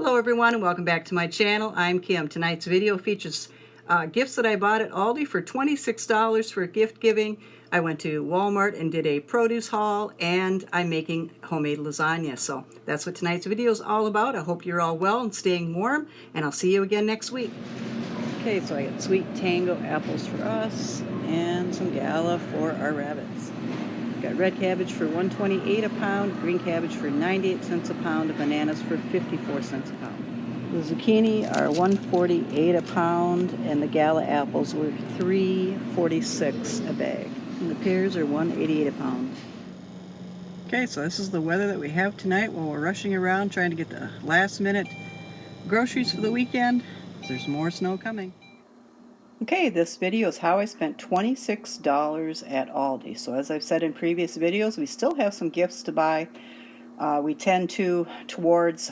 Hello everyone and welcome back to my channel. I'm Kim. Tonight's video features gifts that I bought at Aldi for $26 for gift giving. I went to Walmart and did a produce haul, and I'm making homemade lasagna. So that's what tonight's video is all about. I hope you're all well and staying warm, and I'll see you again next week. Okay, so I got sweet tango apples for us and some gala for our rabbits. Got red cabbage for $1.28 a pound, green cabbage for 98 cents a pound, and bananas for 54 cents a pound. The zucchini are $1.48 a pound, and the gala apples were $3.46 a bag. And the pears are $1.88 a pound. Okay, so this is the weather that we have tonight while we're rushing around trying to get the last minute groceries for the weekend. There's more snow coming. Okay, this video is how I spent $26 at Aldi. So as I've said in previous videos, we still have some gifts to buy. We tend to, towards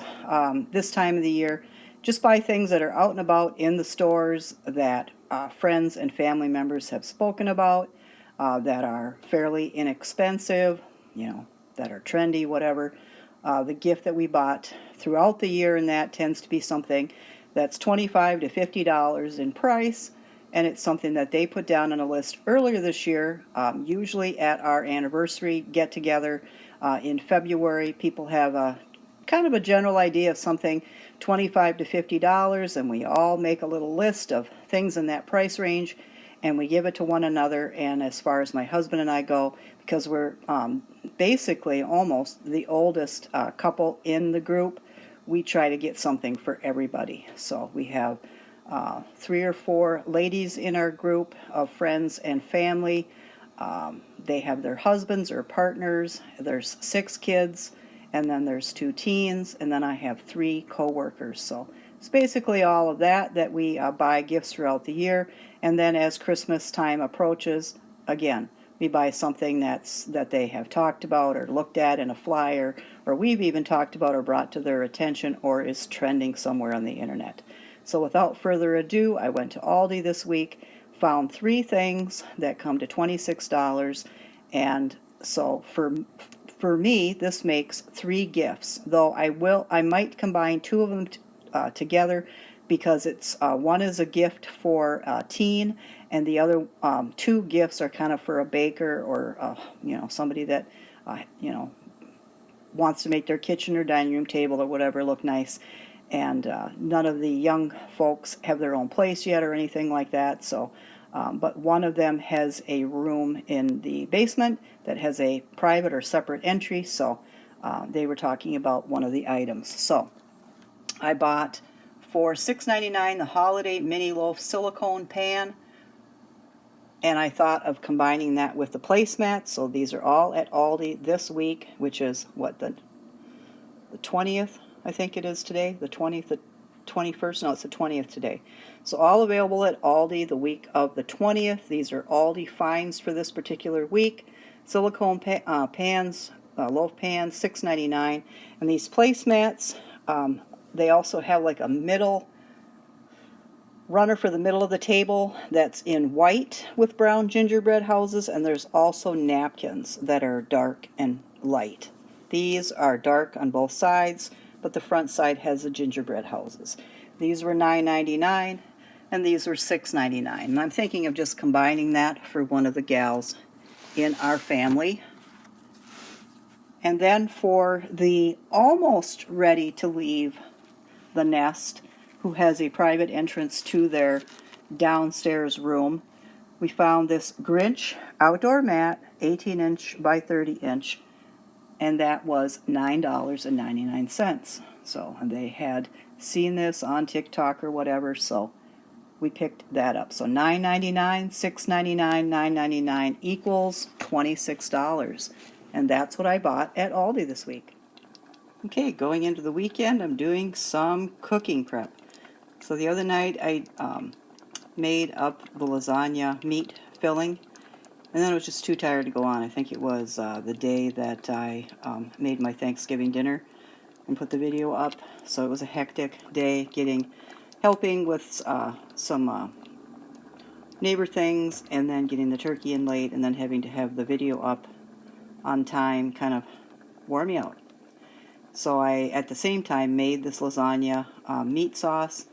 this time of the year, just buy things that are out and about in the stores that friends and family members have spoken about, that are fairly inexpensive, that are trendy, whatever. The gift that we bought throughout the year, and that tends to be something that's $25 to $50 in price. And it's something that they put down on a list earlier this year, usually at our anniversary get-together in February. People have a kind of a general idea of something $25 to $50, and we all make a little list of things in that price range, and we give it to one another. And as far as my husband and I go, because we're basically almost the oldest couple in the group, we try to get something for everybody. So we have 3 or 4 ladies in our group of friends and family. They have their husbands or partners. There's 6 kids, and then there's 2 teens, and then I have 3 co-workers. So it's basically all of that we buy gifts throughout the year. And then as Christmas time approaches, again, we buy something that they have talked about or looked at in a flyer, or we've even talked about or brought to their attention, or is trending somewhere on the internet. So without further ado, I went to Aldi this week, found 3 things that come to $26, and so for me, this makes 3 gifts. Though I might combine 2 of them together, because it's one is a gift for a teen, and the other 2 gifts are kind of for a baker or somebody that wants to make their kitchen or dining room table or whatever look nice. And none of the young folks have their own place yet or anything like that. So, but one of them has a room in the basement that has a private or separate entry. So they were talking about one of the items. So I bought for $6.99 the Holiday Mini Loaf silicone pan. And I thought of combining that with the placemats. So these are all at Aldi this week, which is what, the 20th? I think it is today, the 20th, the 21st, no, it's the 20th today. So all available at Aldi the week of the 20th. These are Aldi finds for this particular week. Silicone pans, loaf pans, $6.99. And these placemats, they also have like a middle runner for the middle of the table that's in white with brown gingerbread houses, and there's also napkins that are dark and light. These are dark on both sides, but the front side has the gingerbread houses. These were $9.99, and these were $6.99. And I'm thinking of just combining that for one of the gals in our family. And then for the almost ready to leave the nest, who has a private entrance to their downstairs room, we found this Grinch outdoor mat, 18-inch by 30-inch. And that was $9.99. So, and they had seen this on TikTok or whatever, so we picked that up. So $9.99, $6.99, $9.99 equals $26. And that's what I bought at Aldi this week. Okay, going into the weekend, I'm doing some cooking prep. So the other night I made up the lasagna meat filling. And then I was just too tired to go on. I think it was the day that I made my Thanksgiving dinner and put the video up. So it was a hectic day helping with some neighbor things, and then getting the turkey in late, and then having to have the video up on time kind of wore me out. So I, at the same time, made this lasagna meat sauce.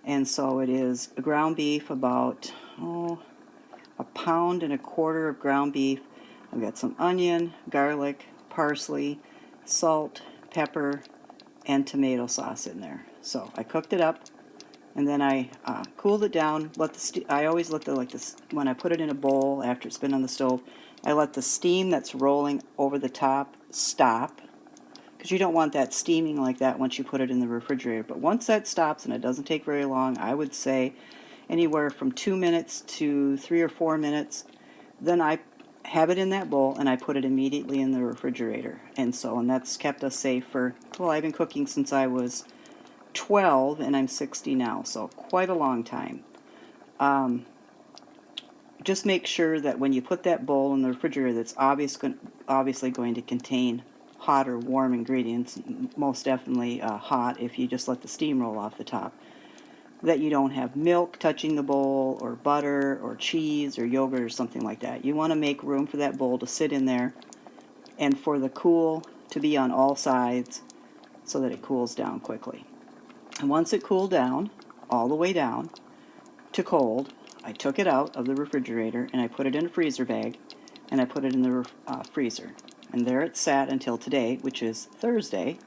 And so it is ground beef, about, 1.25 pounds of ground beef. I've got some onion, garlic, parsley, salt, pepper, and tomato sauce in there. So I cooked it up, and then I cooled it down. I always let when I put it in a bowl after it's been on the stove, I let the steam that's rolling over the top stop, because you don't want that steaming like that once you put it in the refrigerator. But once that stops, and it doesn't take very long, I would say anywhere from 2 minutes to 3 or 4 minutes, then I have it in that bowl and I put it immediately in the refrigerator. And that's kept us safe for, well, I've been cooking since I was 12 and I'm 60 now, so quite a long time. Just make sure that when you put that bowl in the refrigerator, that's obviously going to contain hot or warm ingredients, most definitely hot if you just let the steam roll off the top, that you don't have milk touching the bowl or butter or cheese or yogurt or something like that. You want to make room for that bowl to sit in there and for the cool to be on all sides so that it cools down quickly. And once it cooled down, all the way down to cold, I took it out of the refrigerator and I put it in a freezer bag and I put it in the freezer. And there it sat until today, which is Thursday,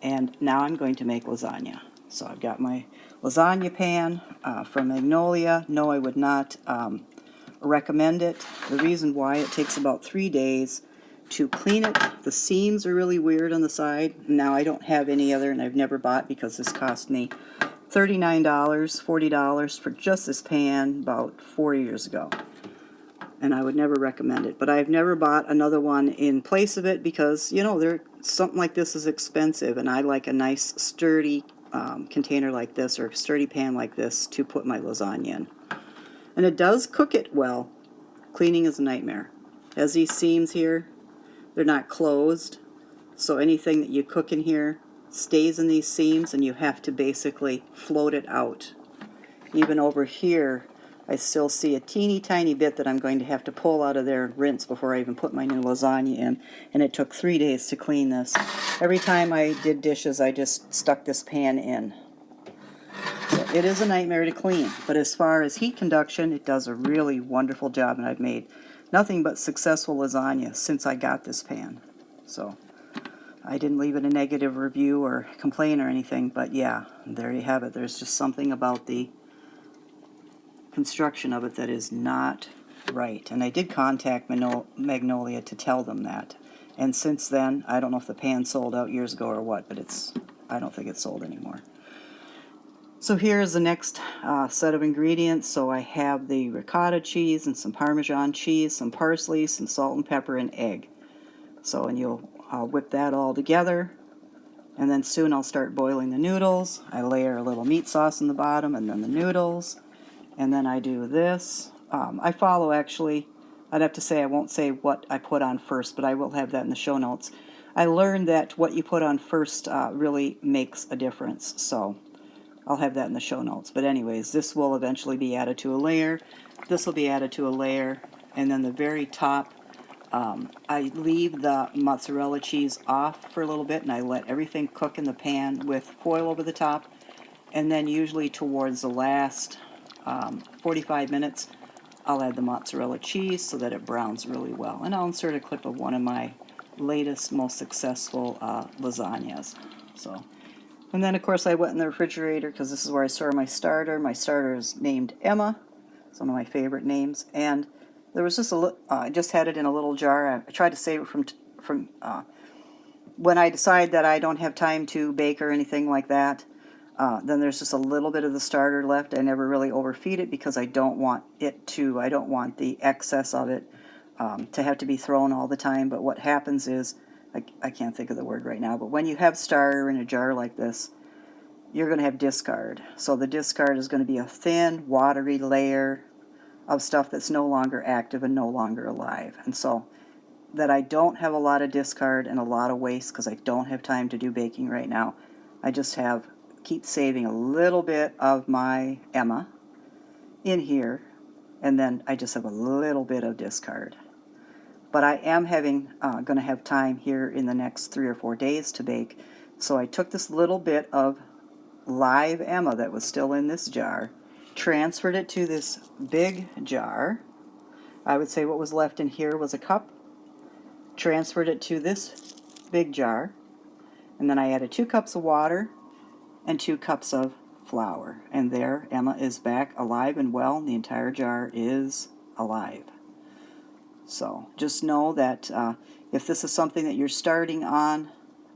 and now I'm going to make lasagna. So I've got my lasagna pan from Magnolia. No, I would not recommend it. The reason why, it takes about 3 days to clean it. The seams are really weird on the side. Now I don't have any other, and I've never bought, because this cost me $39, $40 for just this pan about 4 years ago. And I would never recommend it. But I've never bought another one in place of it because, something like this is expensive, and I like a nice sturdy container like this, or sturdy pan like this, to put my lasagna in. And it does cook it well. Cleaning is a nightmare. As these seams here, they're not closed, so anything that you cook in here stays in these seams, and you have to basically float it out. Even over here, I still see a teeny tiny bit that I'm going to have to pull out of there and rinse before I even put my new lasagna in. And it took 3 days to clean this. Every time I did dishes, I just stuck this pan in. So it is a nightmare to clean. But as far as heat conduction, it does a really wonderful job. And I've made nothing but successful lasagna since I got this pan. So I didn't leave it a negative review or complain or anything. But yeah, there you have it. There's just something about the construction of it that is not right. And I did contact Magnolia to tell them that. And since then, I don't know if the pan sold out years ago or what, but I don't think it's sold anymore. So here's the next set of ingredients. So I have the ricotta cheese and some Parmesan cheese, some parsley, some salt and pepper, and egg. So, and I'll whip that all together. And then soon I'll start boiling the noodles. I layer a little meat sauce in the bottom, and then the noodles. And then I do this. I follow, actually, I'd have to say, I won't say what I put on first, but I will have that in the show notes. I learned that what you put on first really makes a difference, so I'll have that in the show notes. But anyways, this will eventually be added to a layer. This will be added to a layer. And then the very top, I leave the mozzarella cheese off for a little bit, and I let everything cook in the pan with foil over the top. And then usually towards the last 45 minutes, I'll add the mozzarella cheese so that it browns really well. And I'll insert a clip of one of my latest, most successful lasagnas. And then, of course, I went in the refrigerator because this is where I store my starter. My starter is named Emma. It's one of my favorite names. And there was just I just had it in a little jar. I tried to save it from when I decide that I don't have time to bake or anything like that. Then there's just a little bit of the starter left. I never really overfeed it because I don't want the excess of it to have to be thrown all the time. But what happens is, I can't think of the word right now, but when you have starter in a jar like this, you're going to have discard. So the discard is going to be a thin, watery layer of stuff that's no longer active and no longer alive. And so that I don't have a lot of discard and a lot of waste because I don't have time to do baking right now. I just keep saving a little bit of my Emma in here, and then I just have a little bit of discard. but I am going to have time here in the next 3 or 4 days to bake. So I took this little bit of live Emma that was still in this jar, transferred it to this big jar. I would say what was left in here was a cup. Transferred it to this big jar, and then I added 2 cups of water and 2 cups of flour. And there, Emma is back alive and well. The entire jar is alive. So just know that if this is something that you're starting on,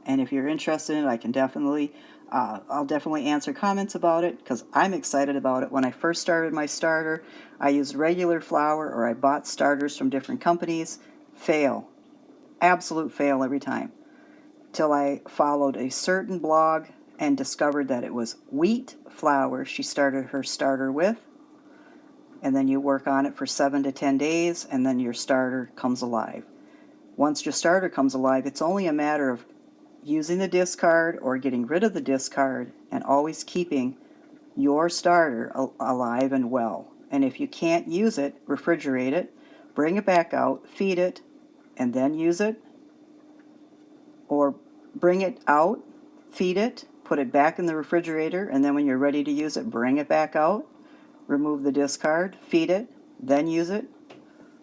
and if you're interested in it, I can definitely, I'll definitely answer comments about it, because I'm excited about it. When I first started my starter, I used regular flour, or I bought starters from different companies. Fail. Absolute fail every time. Till I followed a certain blog and discovered that it was wheat flour she started her starter with. And then you work on it for 7 to 10 days, and then your starter comes alive. Once your starter comes alive, it's only a matter of using the discard or getting rid of the discard, and always keeping your starter alive and well. And if you can't use it, refrigerate it, bring it back out, feed it, and then use it. Or bring it out, feed it, put it back in the refrigerator, and then when you're ready to use it, bring it back out, remove the discard, feed it, then use it.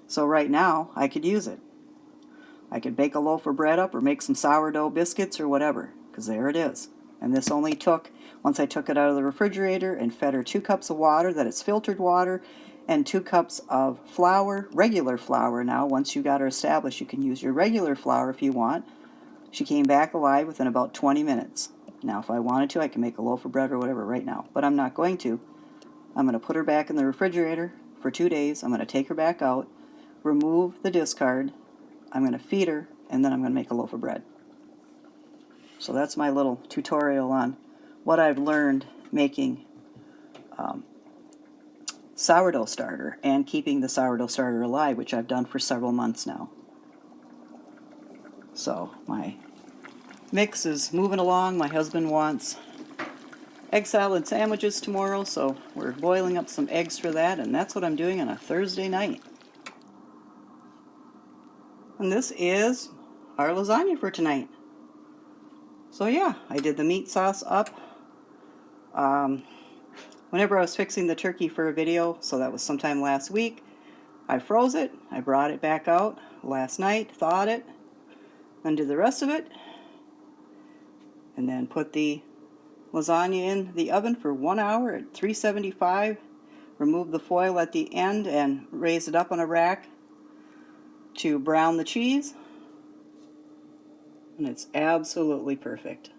So right now, I could use it. I could bake a loaf of bread up or make some sourdough biscuits or whatever, because there it is. And this only took, once I took it out of the refrigerator and fed her 2 cups of water, that is filtered water, and 2 cups of flour, regular flour now. Once you got her established, you can use your regular flour if you want. She came back alive within about 20 minutes. Now, if I wanted to, I can make a loaf of bread or whatever right now, but I'm not going to. I'm going to put her back in the refrigerator for 2 days. I'm going to take her back out, remove the discard, I'm going to feed her, and then I'm going to make a loaf of bread. So that's my little tutorial on what I've learned making sourdough starter and keeping the sourdough starter alive, which I've done for several months now. So my mix is moving along. My husband wants egg salad sandwiches tomorrow, so we're boiling up some eggs for that, and that's what I'm doing on a Thursday night. And this is our lasagna for tonight. So yeah, I did the meat sauce up whenever I was fixing the turkey for a video, so that was sometime last week. I froze it, I brought it back out last night, thawed it, undo the rest of it, and then put the lasagna in the oven for 1 hour at 375. Remove the foil at the end and raise it up on a rack to brown the cheese. And it's absolutely perfect.